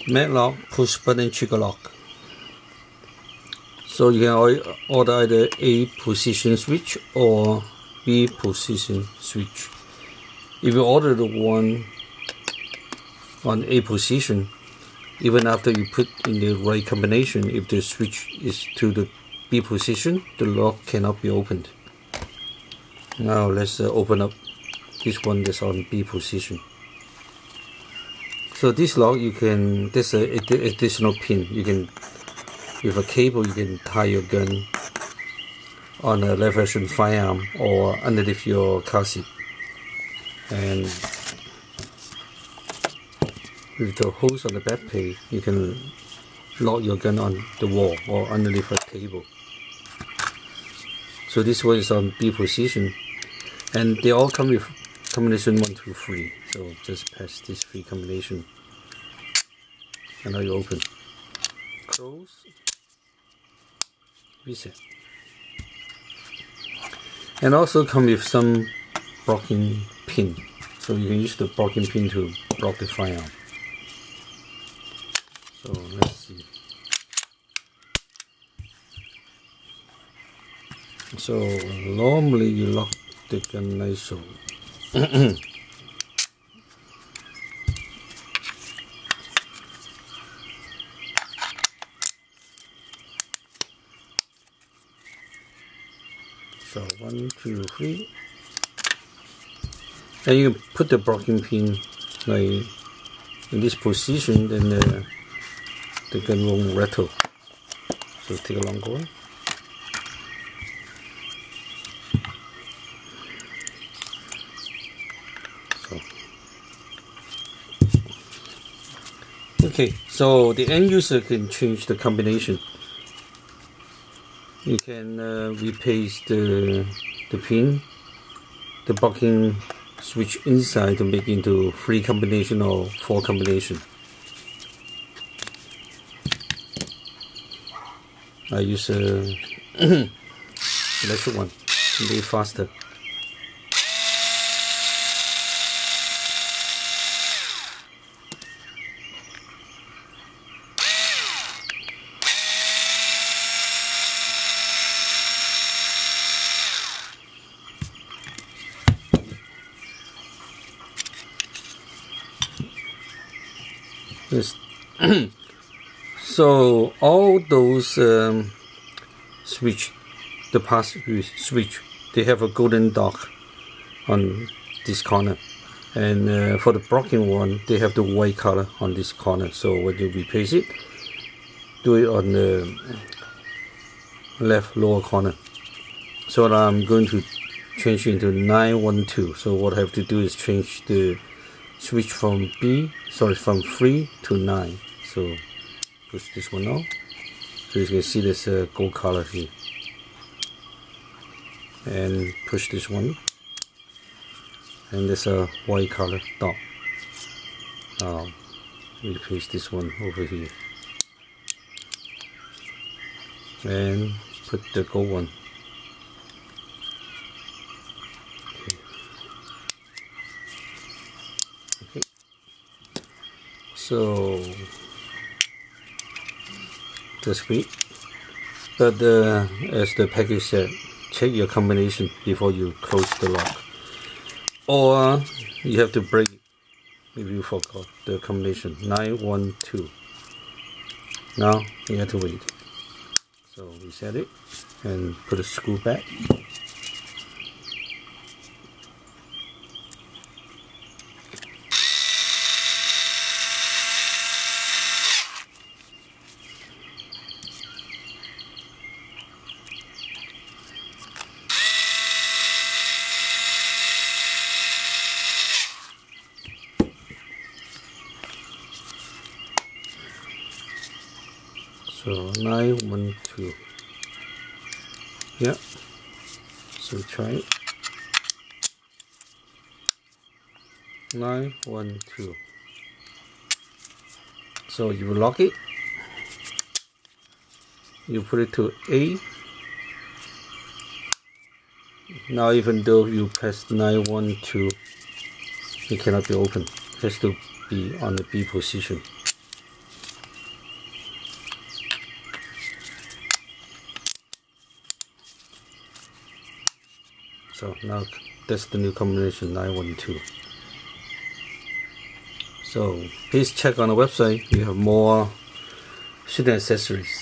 Magloc push button trigger lock. So you can order either A position switch or B position switch. If you order the one on A position, even after you put in the right combination, if the switch is to the B position, the lock cannot be opened. Now let's open up this one that's on B position. So this lock, you can, there's an additional pin. You can, with a cable, you can tie your gun on a lever action firearm or underneath your car seat. And with the hose on the back plate, you can lock your gun on the wall or underneath a table. So this one is on B position, and they all come with combination 1, 2, 3. So just press this 3 combination, and now you open, close, reset. And also come with some blocking pin, so you can use the blocking pin to block the firearm. So let's see. So normally you lock the gun like so. So 1, 2, 3. And you put the blocking pin like in this position, then the gun won't rattle. So take a longer one. Okay, so the end user can change the combination. You can replace the pin, the blocking switch inside to make into 3 combination or 4 combination. I use a electric one, very faster. Yes. So all those switch, the pass switch, they have a golden dot on this corner, and for the blocking one, they have the white color on this corner. So when you replace it, do it on the left lower corner. So now I'm going to change into 912. So what I have to do is change the switch from 3 to 9. So push this one out. So you can see there's a gold color here. And push this one. And there's a white color dot. Now replace this one over here. And put the gold one. So that's great, but as the package said, check your combination before you close the lock, or you have to break it if you forgot the combination 912. Now you have to wait. So reset it and put a screw back. So 912. Yeah. So try it. 912. So you lock it. You put it to A. Now even though you press 912, it cannot be opened. It has to be on the B position. So now that's the new combination 912. So please check on the website. We have more shooting accessories.